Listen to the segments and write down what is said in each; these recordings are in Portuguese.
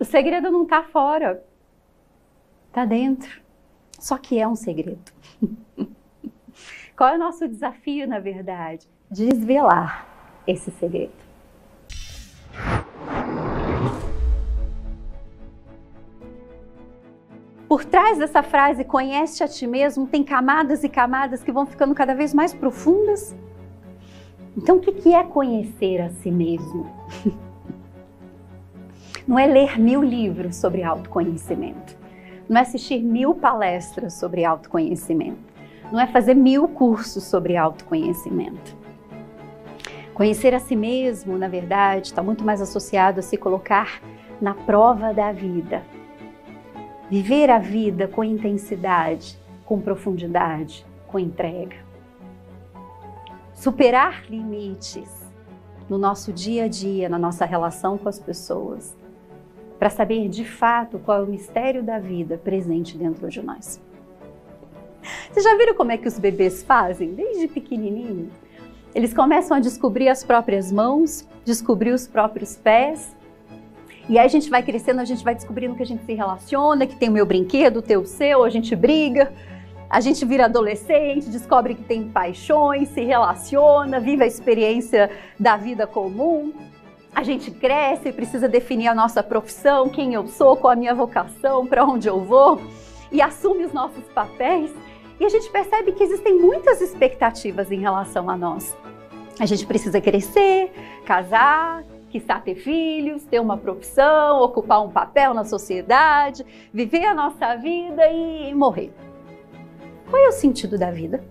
O segredo não está fora, está dentro. Só que é um segredo. Qual é o nosso desafio, na verdade? Desvelar esse segredo. Por trás dessa frase, conhece a ti mesmo, tem camadas e camadas que vão ficando cada vez mais profundas. Então, o que é conhecer a si mesmo? Não é ler 1000 livros sobre autoconhecimento. Não é assistir 1000 palestras sobre autoconhecimento. Não é fazer 1000 cursos sobre autoconhecimento. Conhecer a si mesmo, na verdade, está muito mais associado a se colocar na prova da vida. Viver a vida com intensidade, com profundidade, com entrega. Superar limites no nosso dia a dia, na nossa relação com as pessoas, para saber de fato qual é o mistério da vida presente dentro de nós. Vocês já viram como é que os bebês fazem, desde pequenininho? Eles começam a descobrir as próprias mãos, descobrir os próprios pés. E aí a gente vai crescendo, a gente vai descobrindo que a gente se relaciona, que tem o meu brinquedo, o teu, o seu, a gente briga, a gente vira adolescente, descobre que tem paixões, se relaciona, vive a experiência da vida comum. A gente cresce e precisa definir a nossa profissão, quem eu sou, qual a minha vocação, para onde eu vou, e assume os nossos papéis. E a gente percebe que existem muitas expectativas em relação a nós. A gente precisa crescer, casar, quiçá ter filhos, ter uma profissão, ocupar um papel na sociedade, viver a nossa vida e morrer. Qual é o sentido da vida?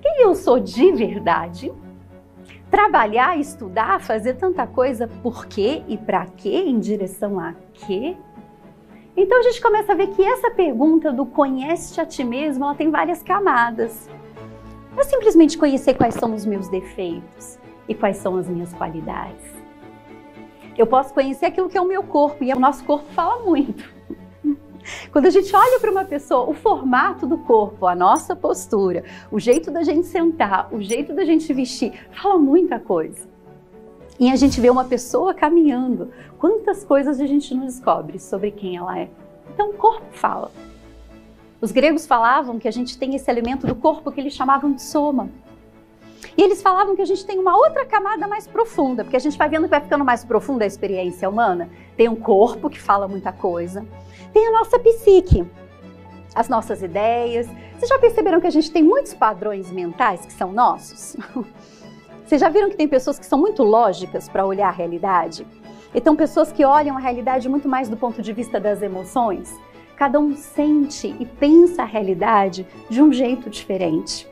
Quem eu sou de verdade? Trabalhar, estudar, fazer tanta coisa, por quê e para quê, em direção a quê? Então a gente começa a ver que essa pergunta do conhece-te a ti mesmo, ela tem várias camadas. Não é simplesmente conhecer quais são os meus defeitos e quais são as minhas qualidades. Eu posso conhecer aquilo que é o meu corpo, e o nosso corpo fala muito. Quando a gente olha para uma pessoa, o formato do corpo, a nossa postura, o jeito da gente sentar, o jeito da gente vestir, fala muita coisa. E a gente vê uma pessoa caminhando, quantas coisas a gente não descobre sobre quem ela é. Então o corpo fala. Os gregos falavam que a gente tem esse elemento do corpo que eles chamavam de soma. E eles falavam que a gente tem uma outra camada mais profunda, porque a gente vai vendo que vai ficando mais profunda a experiência humana. Tem um corpo que fala muita coisa, tem a nossa psique, as nossas ideias. Vocês já perceberam que a gente tem muitos padrões mentais que são nossos? Vocês já viram que tem pessoas que são muito lógicas para olhar a realidade? Então pessoas que olham a realidade muito mais do ponto de vista das emoções. Cada um sente e pensa a realidade de um jeito diferente.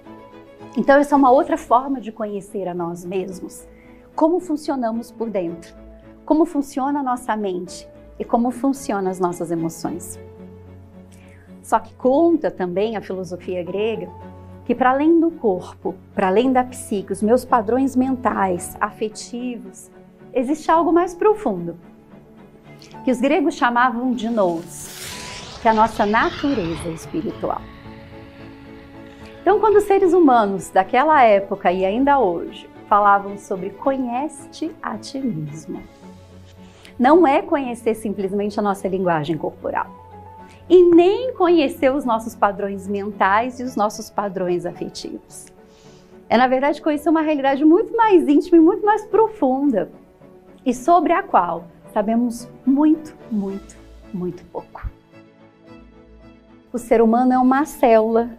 Então essa é uma outra forma de conhecer a nós mesmos. Como funcionamos por dentro, como funciona a nossa mente e como funcionam as nossas emoções. Só que conta também a filosofia grega que para além do corpo, para além da psique, os meus padrões mentais, afetivos, existe algo mais profundo, que os gregos chamavam de nous, que é a nossa natureza espiritual. Então, quando os seres humanos daquela época e ainda hoje falavam sobre conhece-te a ti mesmo, não é conhecer simplesmente a nossa linguagem corporal e nem conhecer os nossos padrões mentais e os nossos padrões afetivos. É, na verdade, conhecer uma realidade muito mais íntima e muito mais profunda e sobre a qual sabemos muito, muito, muito pouco. O ser humano é uma célula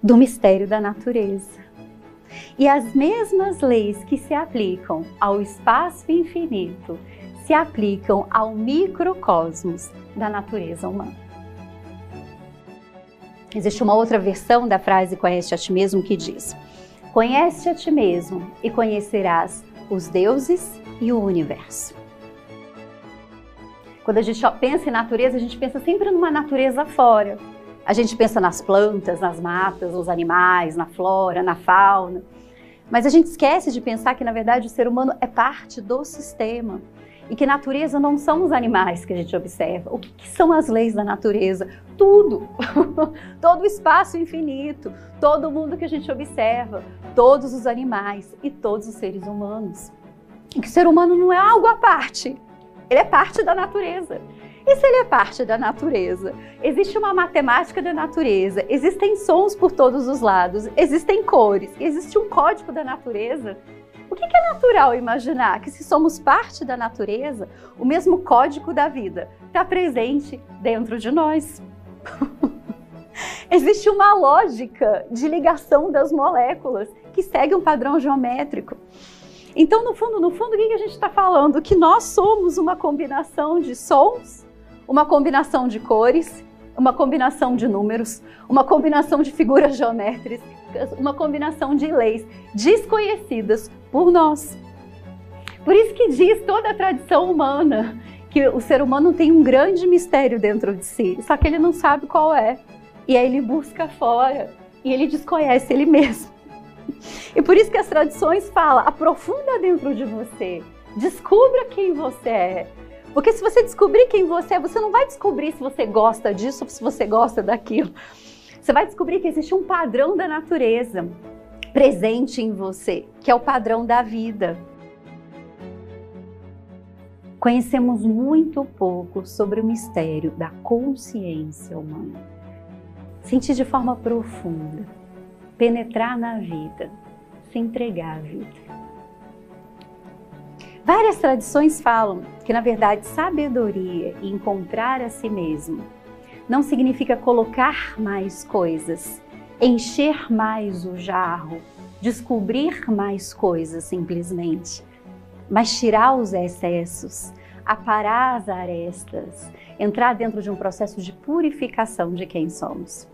do mistério da natureza. E as mesmas leis que se aplicam ao espaço infinito se aplicam ao microcosmos da natureza humana. Existe uma outra versão da frase conhece a ti mesmo que diz: conhece a ti mesmo e conhecerás os deuses e o universo. Quando a gente pensa em natureza, a gente pensa sempre numa natureza fora. A gente pensa nas plantas, nas matas, nos animais, na flora, na fauna. Mas a gente esquece de pensar que, na verdade, o ser humano é parte do sistema. E que natureza não são os animais que a gente observa. O que são as leis da natureza? Tudo. Todo o espaço infinito, todo o mundo que a gente observa, todos os animais e todos os seres humanos. E que o ser humano não é algo à parte. Ele é parte da natureza. E se ele é parte da natureza, existe uma matemática da natureza, existem sons por todos os lados, existem cores, existe um código da natureza. O que é natural imaginar? Que se somos parte da natureza, o mesmo código da vida está presente dentro de nós. Existe uma lógica de ligação das moléculas que segue um padrão geométrico. Então, no fundo, o que a gente está falando? Que nós somos uma combinação de sons, uma combinação de cores, uma combinação de números, uma combinação de figuras geométricas, uma combinação de leis desconhecidas por nós. Por isso que diz toda a tradição humana que o ser humano tem um grande mistério dentro de si, só que ele não sabe qual é. E aí ele busca fora e ele desconhece ele mesmo. E por isso que as tradições falam, aprofunda dentro de você, descubra quem você é. Porque se você descobrir quem você é, você não vai descobrir se você gosta disso ou se você gosta daquilo. Você vai descobrir que existe um padrão da natureza presente em você, que é o padrão da vida. Conhecemos muito pouco sobre o mistério da consciência humana. Sentir de forma profunda, penetrar na vida, se entregar à vida. Várias tradições falam que, na verdade, sabedoria e encontrar a si mesmo não significa colocar mais coisas, encher mais o jarro, descobrir mais coisas simplesmente, mas tirar os excessos, aparar as arestas, entrar dentro de um processo de purificação de quem somos,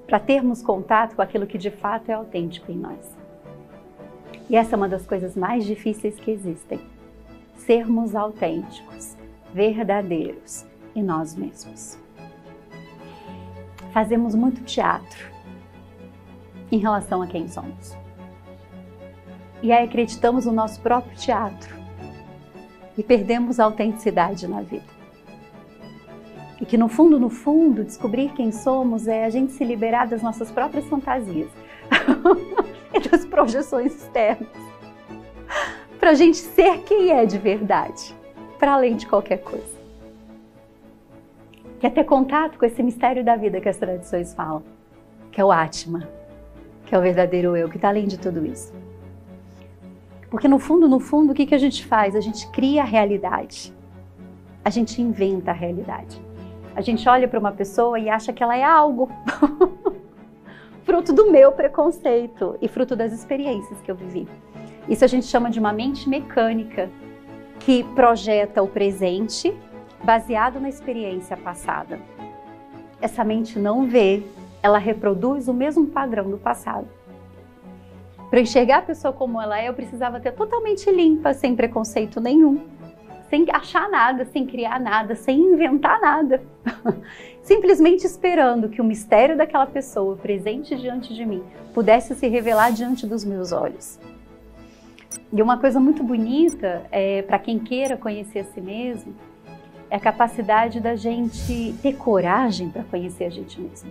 para termos contato com aquilo que de fato é autêntico em nós. E essa é uma das coisas mais difíceis que existem, sermos autênticos, verdadeiros em nós mesmos. Fazemos muito teatro em relação a quem somos. E aí acreditamos no nosso próprio teatro e perdemos a autenticidade na vida. E que no fundo, descobrir quem somos é a gente se liberar das nossas próprias fantasias e das projeções externas, para a gente ser quem é de verdade, para além de qualquer coisa. Quer ter contato com esse mistério da vida que as tradições falam, que é o Atma, que é o verdadeiro eu, que está além de tudo isso. Porque no fundo, o que a gente faz? A gente cria a realidade, a gente inventa a realidade. A gente olha para uma pessoa e acha que ela é algo, fruto do meu preconceito e fruto das experiências que eu vivi. Isso a gente chama de uma mente mecânica, que projeta o presente baseado na experiência passada. Essa mente não vê, ela reproduz o mesmo padrão do passado. Para enxergar a pessoa como ela é, eu precisava ter totalmente limpa, sem preconceito nenhum, sem achar nada, sem criar nada, sem inventar nada. Simplesmente esperando que o mistério daquela pessoa presente diante de mim pudesse se revelar diante dos meus olhos. E uma coisa muito bonita, para quem queira conhecer a si mesmo, é a capacidade da gente ter coragem para conhecer a gente mesmo.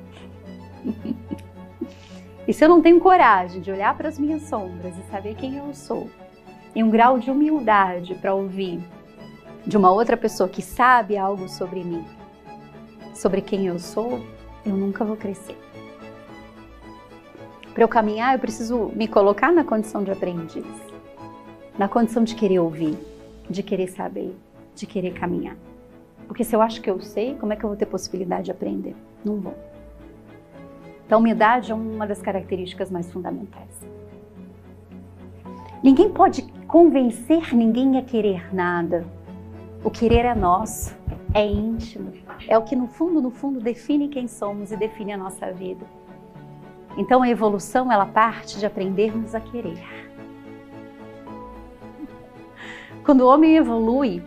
E se eu não tenho coragem de olhar para as minhas sombras e saber quem eu sou, em um grau de humildade para ouvir de uma outra pessoa que sabe algo sobre mim, sobre quem eu sou, eu nunca vou crescer. Para eu caminhar, eu preciso me colocar na condição de aprendiz, na condição de querer ouvir, de querer saber, de querer caminhar. Porque se eu acho que eu sei, como é que eu vou ter possibilidade de aprender? Não vou. Então, a humildade é uma das características mais fundamentais. Ninguém pode convencer ninguém a querer nada. O querer é nosso, é íntimo, é o que no fundo define quem somos e define a nossa vida. Então a evolução, ela parte de aprendermos a querer. Quando o homem evolui,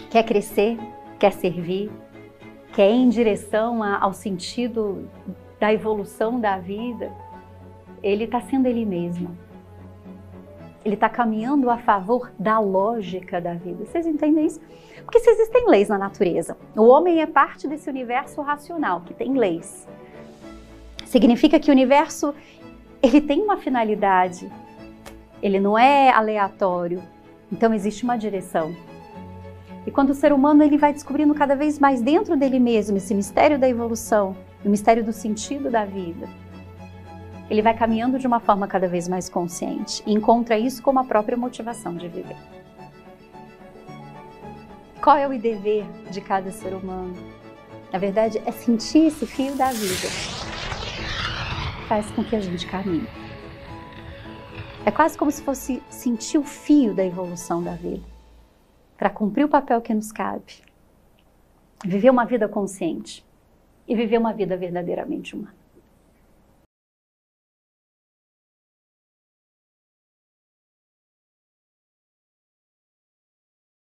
quer crescer, quer servir, quer ir em direção ao sentido da evolução da vida, ele está sendo ele mesmo. Ele está caminhando a favor da lógica da vida. Vocês entendem isso? Porque se existem leis na natureza, o homem é parte desse universo racional, que tem leis. Significa que o universo, ele tem uma finalidade, ele não é aleatório. Então existe uma direção. E quando o ser humano ele vai descobrindo cada vez mais dentro dele mesmo esse mistério da evolução, o mistério do sentido da vida, ele vai caminhando de uma forma cada vez mais consciente e encontra isso como a própria motivação de viver. Qual é o dever de cada ser humano? Na verdade, é sentir esse fio da vida. Faz com que a gente caminhe. É quase como se fosse sentir o fio da evolução da vida, para cumprir o papel que nos cabe. Viver uma vida consciente e viver uma vida verdadeiramente humana.